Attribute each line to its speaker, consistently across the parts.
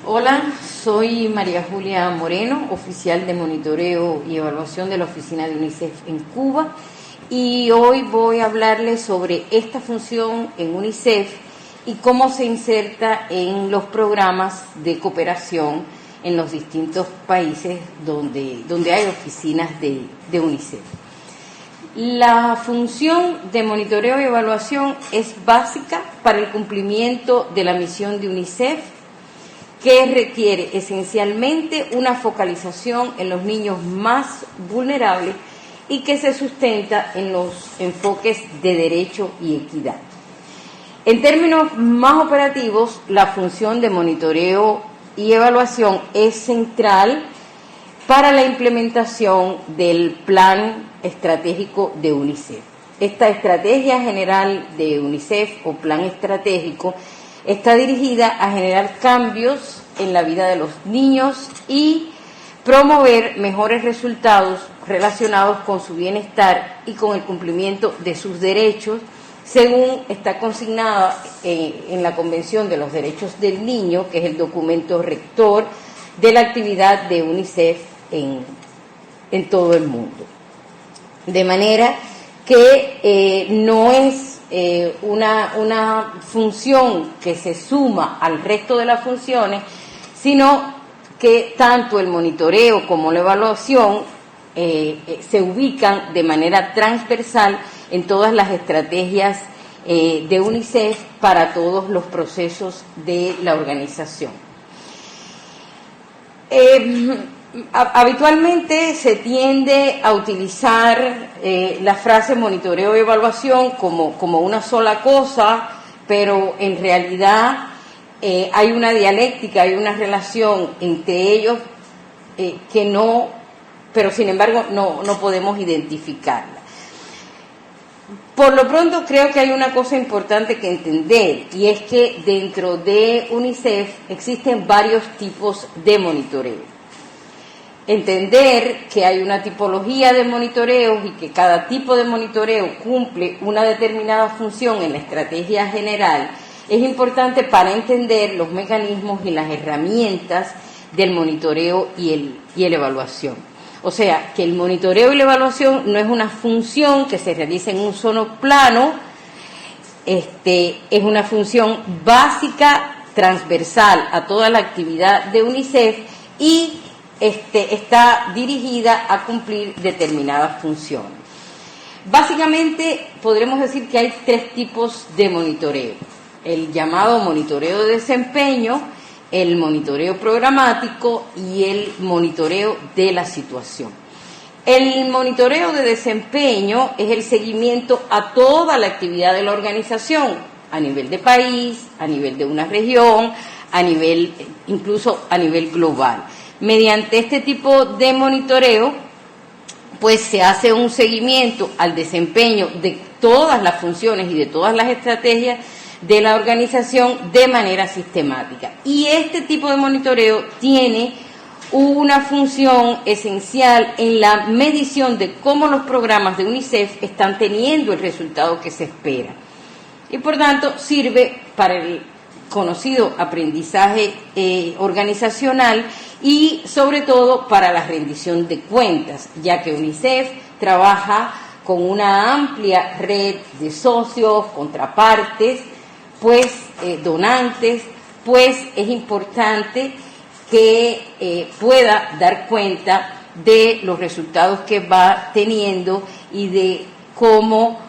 Speaker 1: Hola, soy María Julia Moreno, oficial de monitoreo y evaluación de la oficina de UNICEF en Cuba, y hoy voy a hablarles sobre esta función en UNICEF y cómo se inserta en los programas de cooperación en los distintos países donde hay oficinas de UNICEF. La función de monitoreo y evaluación es básica para el cumplimiento de la misión de UNICEF, que requiere esencialmente una focalización en los niños más vulnerables y que se sustenta en los enfoques de derecho y equidad. En términos más operativos, la función de monitoreo y evaluación es central para la implementación del plan estratégico de UNICEF. Esta estrategia general de UNICEF o plan estratégico está dirigida a generar cambios en la vida de los niños y promover mejores resultados relacionados con su bienestar y con el cumplimiento de sus derechos, según está consignada en la Convención de los Derechos del Niño, que es el documento rector de la actividad de UNICEF en todo el mundo. De manera que no es una función que se suma al resto de las funciones, sino que tanto el monitoreo como la evaluación se ubican de manera transversal en todas las estrategias de UNICEF para todos los procesos de la organización. Habitualmente se tiende a utilizar la frase monitoreo y evaluación como una sola cosa, pero en realidad hay una dialéctica, hay una relación entre ellos que no, pero sin embargo no podemos identificarla. Por lo pronto creo que hay una cosa importante que entender, y es que dentro de UNICEF existen varios tipos de monitoreo. Entender que hay una tipología de monitoreos y que cada tipo de monitoreo cumple una determinada función en la estrategia general es importante para entender los mecanismos y las herramientas del monitoreo y la evaluación. O sea, que el monitoreo y la evaluación no es una función que se realice en un solo plano, es una función básica, transversal a toda la actividad de UNICEF y está dirigida a cumplir determinadas funciones. Básicamente podremos decir que hay tres tipos de monitoreo: el llamado monitoreo de desempeño, el monitoreo programático y el monitoreo de la situación. El monitoreo de desempeño es el seguimiento a toda la actividad de la organización, a nivel de país, a nivel de una región, incluso a nivel global. Mediante este tipo de monitoreo, pues se hace un seguimiento al desempeño de todas las funciones y de todas las estrategias de la organización de manera sistemática. Y este tipo de monitoreo tiene una función esencial en la medición de cómo los programas de UNICEF están teniendo el resultado que se espera. Y por tanto sirve para el conocido aprendizaje organizacional y sobre todo para la rendición de cuentas, ya que UNICEF trabaja con una amplia red de socios, contrapartes, donantes, pues es importante que pueda dar cuenta de los resultados que va teniendo y de cómo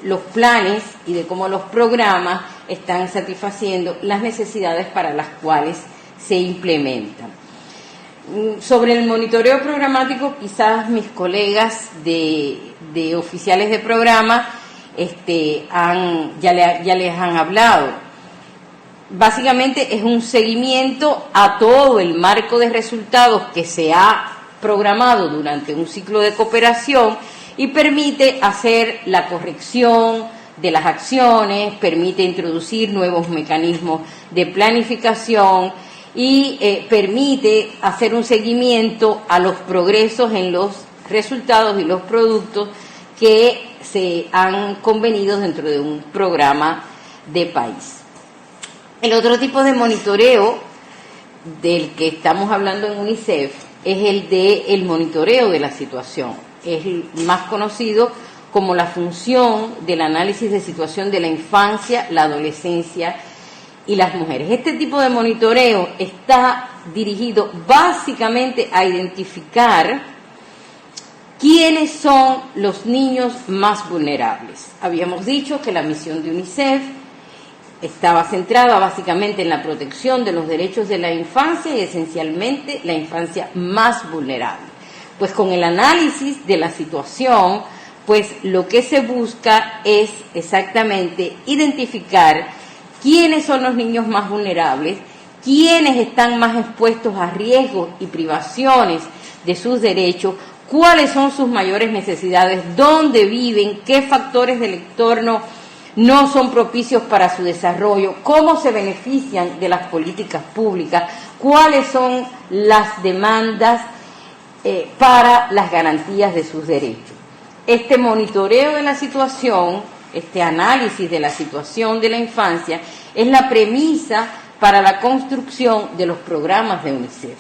Speaker 1: los planes y de cómo los programas están satisfaciendo las necesidades para las cuales se implementan. Sobre el monitoreo programático, quizás mis colegas de oficiales de programa ya les han hablado. Básicamente es un seguimiento a todo el marco de resultados que se ha programado durante un ciclo de cooperación y permite hacer la corrección de las acciones, permite introducir nuevos mecanismos de planificación y permite hacer un seguimiento a los progresos en los resultados y los productos que se han convenido dentro de un programa de país. El otro tipo de monitoreo del que estamos hablando en UNICEF es el de el monitoreo de la situación. Es el más conocido como la función del análisis de situación de la infancia, la adolescencia y las mujeres. Este tipo de monitoreo está dirigido básicamente a identificar quiénes son los niños más vulnerables. Habíamos dicho que la misión de UNICEF estaba centrada básicamente en la protección de los derechos de la infancia y esencialmente la infancia más vulnerable. Pues con el análisis de la situación, pues lo que se busca es exactamente identificar quiénes son los niños más vulnerables, quiénes están más expuestos a riesgos y privaciones de sus derechos, cuáles son sus mayores necesidades, dónde viven, qué factores del entorno no son propicios para su desarrollo, cómo se benefician de las políticas públicas, cuáles son las demandas para las garantías de sus derechos. Este monitoreo de la situación, este análisis de la situación de la infancia, es la premisa para la construcción de los programas de UNICEF,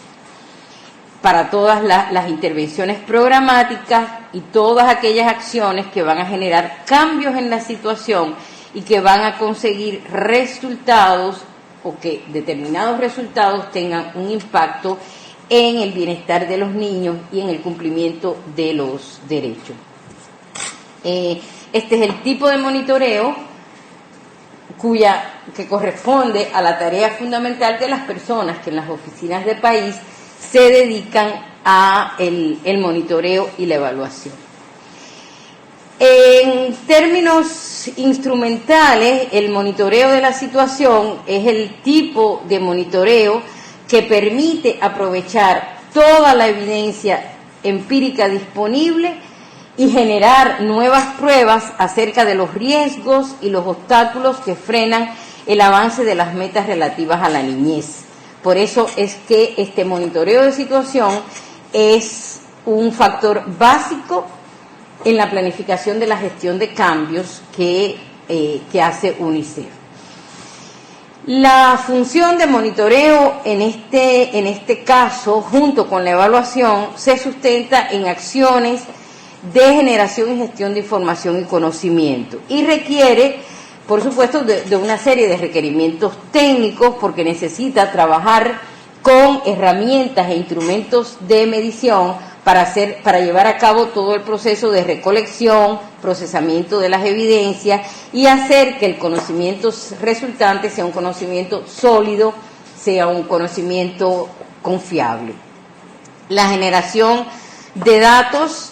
Speaker 1: para todas las intervenciones programáticas y todas aquellas acciones que van a generar cambios en la situación y que van a conseguir resultados o que determinados resultados tengan un impacto en el bienestar de los niños y en el cumplimiento de los derechos. Este es el tipo de monitoreo que corresponde a la tarea fundamental de las personas que en las oficinas de país se dedican a el monitoreo y la evaluación. En términos instrumentales, el monitoreo de la situación es el tipo de monitoreo que permite aprovechar toda la evidencia empírica disponible y generar nuevas pruebas acerca de los riesgos y los obstáculos que frenan el avance de las metas relativas a la niñez. Por eso es que este monitoreo de situación es un factor básico en la planificación de la gestión de cambios que hace UNICEF. La función de monitoreo en este caso, junto con la evaluación, se sustenta en acciones de generación y gestión de información y conocimiento y requiere, por supuesto, de una serie de requerimientos técnicos porque necesita trabajar con herramientas e instrumentos de medición para llevar a cabo todo el proceso de recolección, procesamiento de las evidencias y hacer que el conocimiento resultante sea un conocimiento sólido, sea un conocimiento confiable. La generación de datos,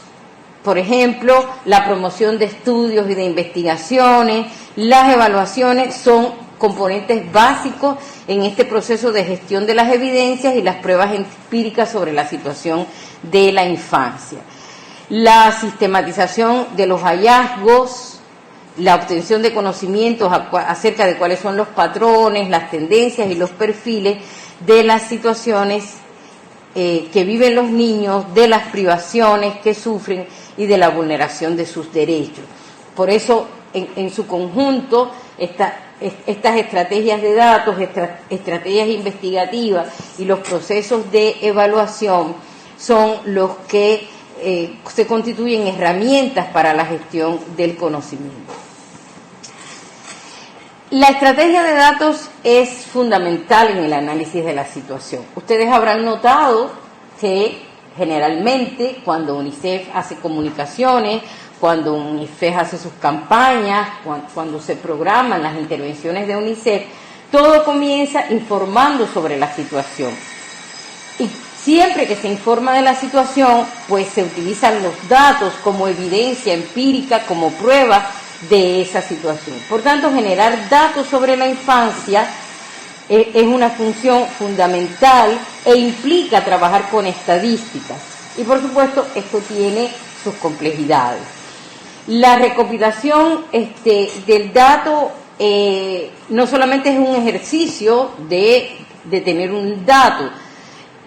Speaker 1: por ejemplo, la promoción de estudios y de investigaciones, las evaluaciones son componentes básicos en este proceso de gestión de las evidencias y las pruebas empíricas sobre la situación de la infancia. La sistematización de los hallazgos, la obtención de conocimientos acerca de cuáles son los patrones, las tendencias y los perfiles de las situaciones que viven los niños, de las privaciones que sufren y de la vulneración de sus derechos. Por eso, en su conjunto, estas estrategias de datos, estrategias investigativas y los procesos de evaluación son los que se constituyen herramientas para la gestión del conocimiento. La estrategia de datos es fundamental en el análisis de la situación. Ustedes habrán notado que generalmente cuando UNICEF hace comunicaciones, cuando UNICEF hace sus campañas, cuando se programan las intervenciones de UNICEF, todo comienza informando sobre la situación. Y siempre que se informa de la situación, pues se utilizan los datos como evidencia empírica, como prueba de esa situación. Por tanto, generar datos sobre la infancia es una función fundamental e implica trabajar con estadísticas. Y por supuesto, esto tiene sus complejidades. La recopilación del dato no solamente es un ejercicio de tener un dato,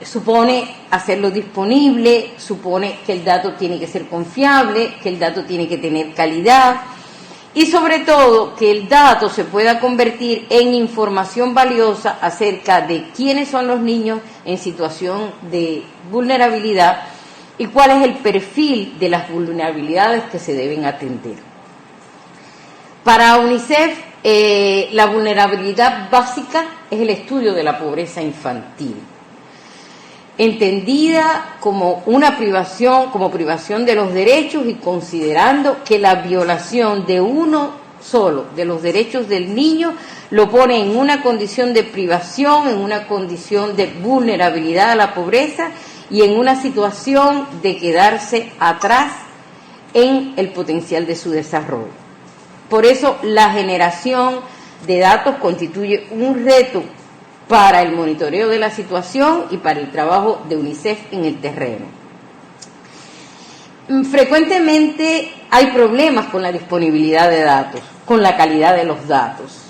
Speaker 1: supone hacerlo disponible, supone que el dato tiene que ser confiable, que el dato tiene que tener calidad y sobre todo que el dato se pueda convertir en información valiosa acerca de quiénes son los niños en situación de vulnerabilidad y cuál es el perfil de las vulnerabilidades que se deben atender. Para UNICEF, la vulnerabilidad básica es el estudio de la pobreza infantil, entendida como una privación, como privación de los derechos y considerando que la violación de uno solo de los derechos del niño lo pone en una condición de privación, en una condición de vulnerabilidad a la pobreza y en una situación de quedarse atrás en el potencial de su desarrollo. Por eso la generación de datos constituye un reto para el monitoreo de la situación y para el trabajo de UNICEF en el terreno. Frecuentemente hay problemas con la disponibilidad de datos, con la calidad de los datos.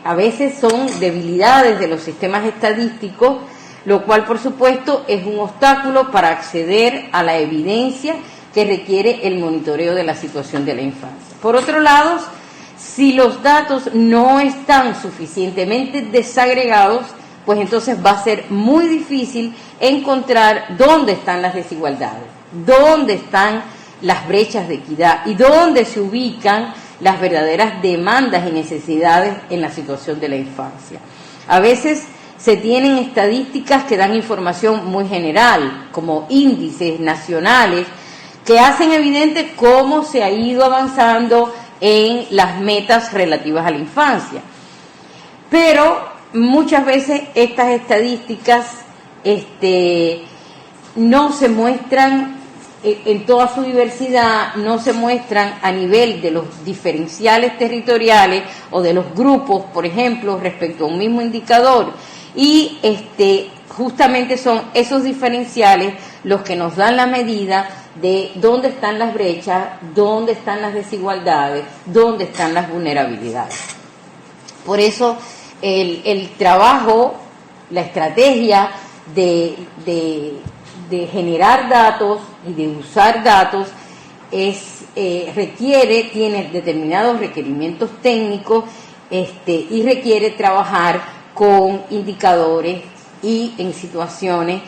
Speaker 1: A veces son debilidades de los sistemas estadísticos, lo cual por supuesto es un obstáculo para acceder a la evidencia que requiere el monitoreo de la situación de la infancia. Por otro lado, si los datos no están suficientemente desagregados, pues entonces va a ser muy difícil encontrar dónde están las desigualdades, dónde están las brechas de equidad y dónde se ubican las verdaderas demandas y necesidades en la situación de la infancia. A veces se tienen estadísticas que dan información muy general, como índices nacionales, que hacen evidente cómo se ha ido avanzando en las metas relativas a la infancia. Pero muchas veces estas estadísticas no se muestran en toda su diversidad, no se muestran a nivel de los diferenciales territoriales o de los grupos, por ejemplo, respecto a un mismo indicador. Y justamente son esos diferenciales los que nos dan la medida de dónde están las brechas, dónde están las desigualdades, dónde están las vulnerabilidades. Por eso el trabajo, la estrategia de generar datos y de usar datos tiene determinados requerimientos técnicos y requiere trabajar con indicadores y en situaciones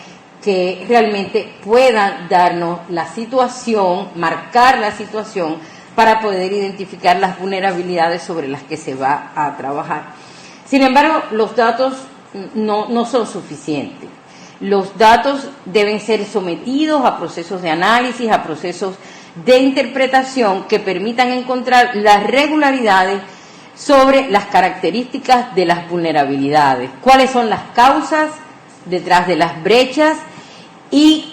Speaker 1: que realmente puedan darnos la situación, marcar la situación para poder identificar las vulnerabilidades sobre las que se va a trabajar. Sin embargo, los datos no son suficientes. Los datos deben ser sometidos a procesos de análisis, a procesos de interpretación que permitan encontrar las regularidades sobre las características de las vulnerabilidades, cuáles son las causas detrás de las brechas y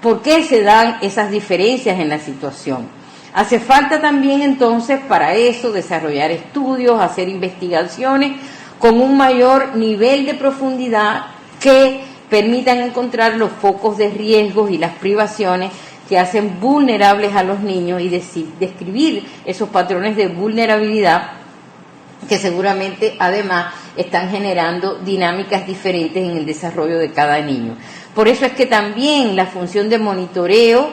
Speaker 1: por qué se dan esas diferencias en la situación. Hace falta también entonces para eso desarrollar estudios, hacer investigaciones con un mayor nivel de profundidad que permitan encontrar los focos de riesgos y las privaciones que hacen vulnerables a los niños y describir esos patrones de vulnerabilidad que seguramente además están generando dinámicas diferentes en el desarrollo de cada niño. Por eso es que también la función de monitoreo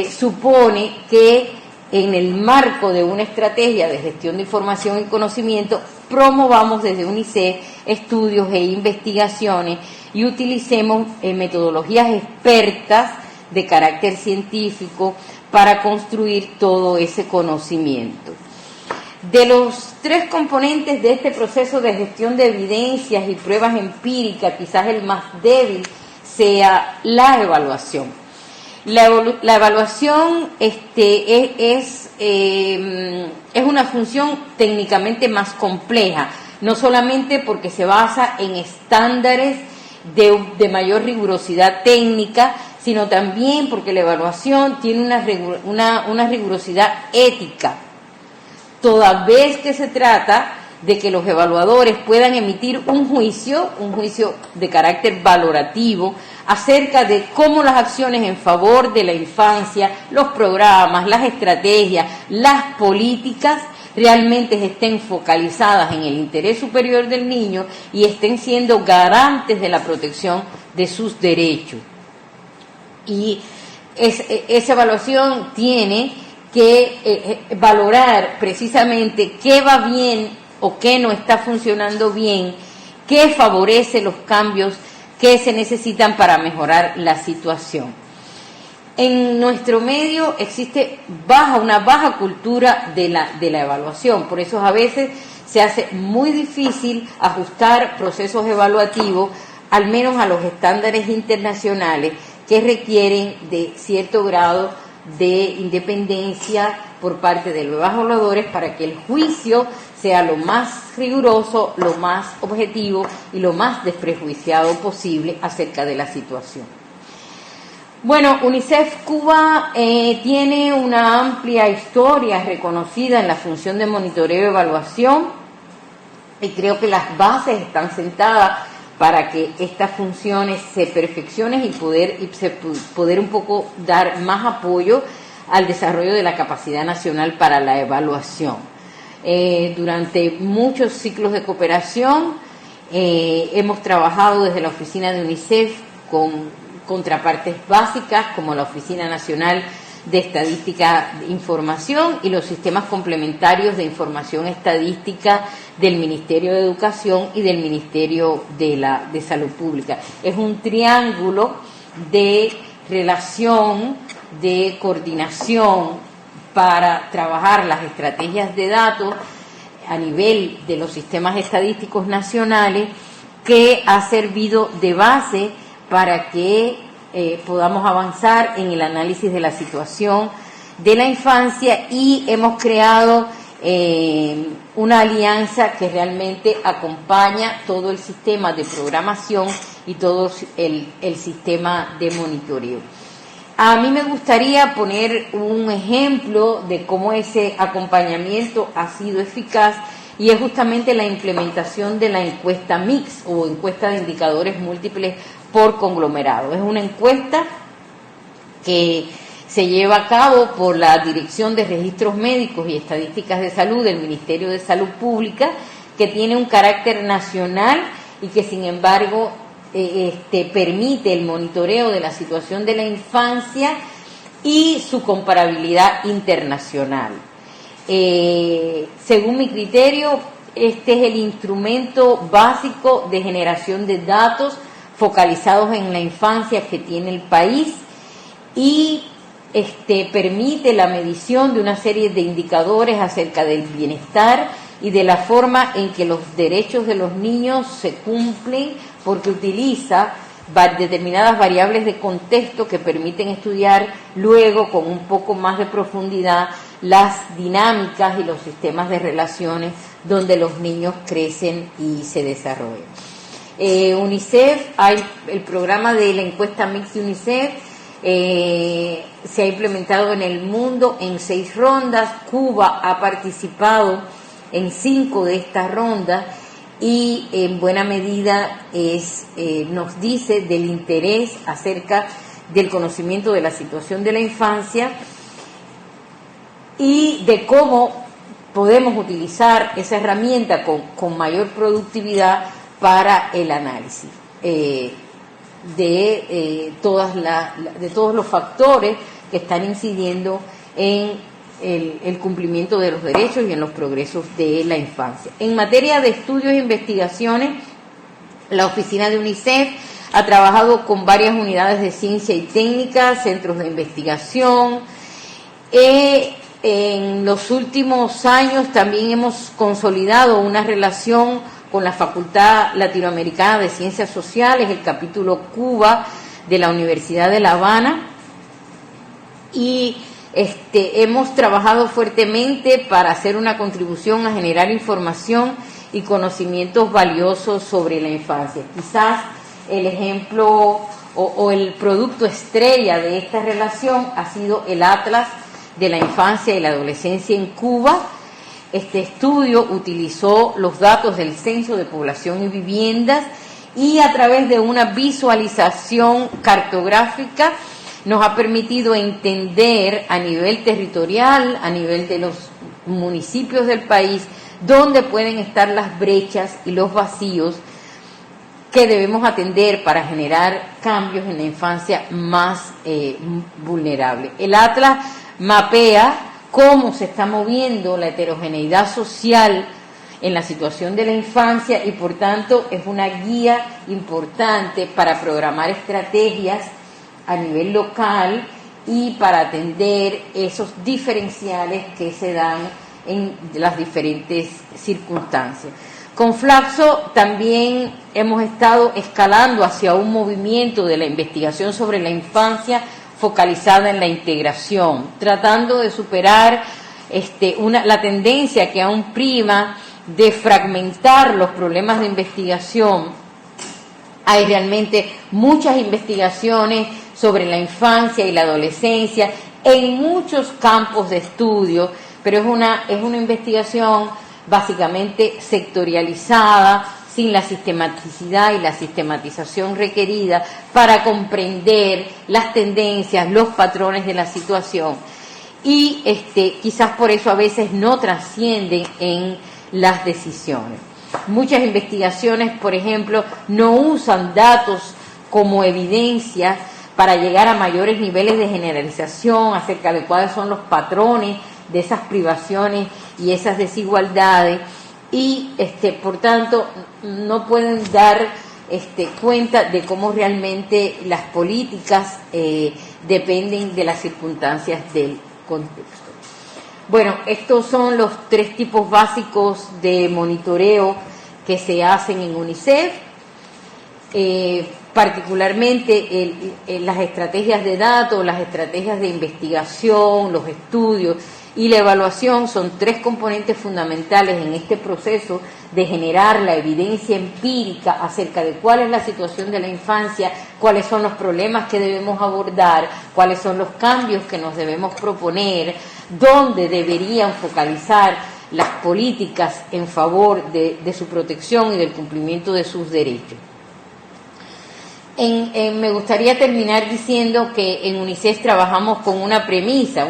Speaker 1: supone que en el marco de una estrategia de gestión de información y conocimiento promovamos desde UNICEF estudios e investigaciones y utilicemos metodologías expertas de carácter científico para construir todo ese conocimiento. De los tres componentes de este proceso de gestión de evidencias y pruebas empíricas, quizás el más débil sea la evaluación. La evaluación es una función técnicamente más compleja, no solamente porque se basa en estándares de mayor rigurosidad técnica, sino también porque la evaluación tiene una rigurosidad ética, toda vez que se trata de que los evaluadores puedan emitir un juicio de carácter valorativo acerca de cómo las acciones en favor de la infancia, los programas, las estrategias, las políticas realmente estén focalizadas en el interés superior del niño y estén siendo garantes de la protección de sus derechos. Y esa evaluación tiene que valorar precisamente qué va bien o qué no está funcionando bien, qué favorece los cambios que se necesitan para mejorar la situación. En nuestro medio existe una baja cultura de la evaluación, por eso a veces se hace muy difícil ajustar procesos evaluativos, al menos a los estándares internacionales que requieren de cierto grado de independencia por parte de los evaluadores para que el juicio sea lo más riguroso, lo más objetivo y lo más desprejuiciado posible acerca de la situación. Bueno, UNICEF Cuba tiene una amplia historia reconocida en la función de monitoreo y evaluación, y creo que las bases están sentadas para que estas funciones se perfeccionen y poder un poco dar más apoyo al desarrollo de la capacidad nacional para la evaluación. Durante muchos ciclos de cooperación hemos trabajado desde la oficina de UNICEF con contrapartes básicas como la Oficina Nacional de Estadística de Información y los sistemas complementarios de información estadística del Ministerio de Educación y del Ministerio de Salud Pública. Es un triángulo de relación, de coordinación para trabajar las estrategias de datos a nivel de los sistemas estadísticos nacionales, que ha servido de base para que podamos avanzar en el análisis de la situación de la infancia, y hemos creado una alianza que realmente acompaña todo el sistema de programación y todo el sistema de monitoreo. A mí me gustaría poner un ejemplo de cómo ese acompañamiento ha sido eficaz, y es justamente la implementación de la encuesta MIX o encuesta de indicadores múltiples por conglomerado. Es una encuesta que se lleva a cabo por la Dirección de Registros Médicos y Estadísticas de Salud del Ministerio de Salud Pública, que tiene un carácter nacional y que sin embargo permite el monitoreo de la situación de la infancia y su comparabilidad internacional. Según mi criterio, este es el instrumento básico de generación de datos focalizados en la infancia que tiene el país, y permite la medición de una serie de indicadores acerca del bienestar y de la forma en que los derechos de los niños se cumplen, porque utiliza determinadas variables de contexto que permiten estudiar luego con un poco más de profundidad las dinámicas y los sistemas de relaciones donde los niños crecen y se desarrollan. UNICEF, el programa de la encuesta MIX de UNICEF se ha implementado en el mundo en 6 rondas. Cuba ha participado en 5 de estas rondas, y en buena medida nos dice del interés acerca del conocimiento de la situación de la infancia y de cómo podemos utilizar esa herramienta con mayor productividad para el análisis de todos los factores que están incidiendo en el cumplimiento de los derechos y en los progresos de la infancia. En materia de estudios e investigaciones, la oficina de UNICEF ha trabajado con varias unidades de ciencia y técnica, centros de investigación. En los últimos años también hemos consolidado una relación con la Facultad Latinoamericana de Ciencias Sociales, el capítulo Cuba de la Universidad de La Habana, y hemos trabajado fuertemente para hacer una contribución a generar información y conocimientos valiosos sobre la infancia. Quizás el ejemplo o el producto estrella de esta relación ha sido el Atlas de la Infancia y la Adolescencia en Cuba. Este estudio utilizó los datos del Censo de Población y Viviendas, y a través de una visualización cartográfica nos ha permitido entender a nivel territorial, a nivel de los municipios del país, dónde pueden estar las brechas y los vacíos que debemos atender para generar cambios en la infancia más vulnerable. El Atlas mapea cómo se está moviendo la heterogeneidad social en la situación de la infancia y por tanto es una guía importante para programar estrategias a nivel local y para atender esos diferenciales que se dan en las diferentes circunstancias. Con Flaxo también hemos estado escalando hacia un movimiento de la investigación sobre la infancia focalizada en la integración, tratando de superar la tendencia que aún prima de fragmentar los problemas de investigación. Hay realmente muchas investigaciones sobre la infancia y la adolescencia en muchos campos de estudio, pero es una investigación básicamente sectorializada, sin la sistematicidad y la sistematización requerida para comprender las tendencias, los patrones de la situación. Y quizás por eso a veces no trascienden en las decisiones. Muchas investigaciones, por ejemplo, no usan datos como evidencia para llegar a mayores niveles de generalización acerca de cuáles son los patrones de esas privaciones y esas desigualdades y por tanto no pueden dar cuenta de cómo realmente las políticas dependen de las circunstancias del contexto. Bueno, estos son los 3 tipos básicos de monitoreo que se hacen en UNICEF, particularmente las estrategias de datos, las estrategias de investigación, los estudios y la evaluación son 3 componentes fundamentales en este proceso de generar la evidencia empírica acerca de cuál es la situación de la infancia, cuáles son los problemas que debemos abordar, cuáles son los cambios que nos debemos proponer, dónde deberían focalizar las políticas en favor de su protección y del cumplimiento de sus derechos. Me gustaría terminar diciendo que en UNICEF trabajamos con una premisa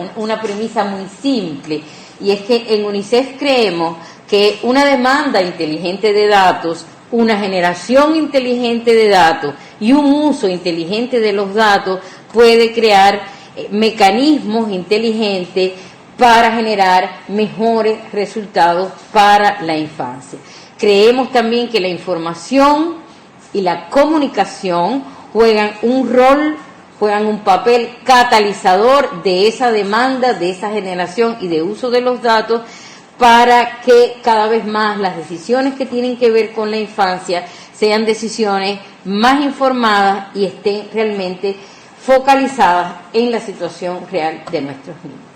Speaker 1: muy simple, y es que en UNICEF creemos que una demanda inteligente de datos, una generación inteligente de datos y un uso inteligente de los datos puede crear mecanismos inteligentes para generar mejores resultados para la infancia. Creemos también que la información y la comunicación juegan un papel catalizador de esa demanda, de esa generación y de uso de los datos para que cada vez más las decisiones que tienen que ver con la infancia sean decisiones más informadas y estén realmente focalizadas en la situación real de nuestros niños.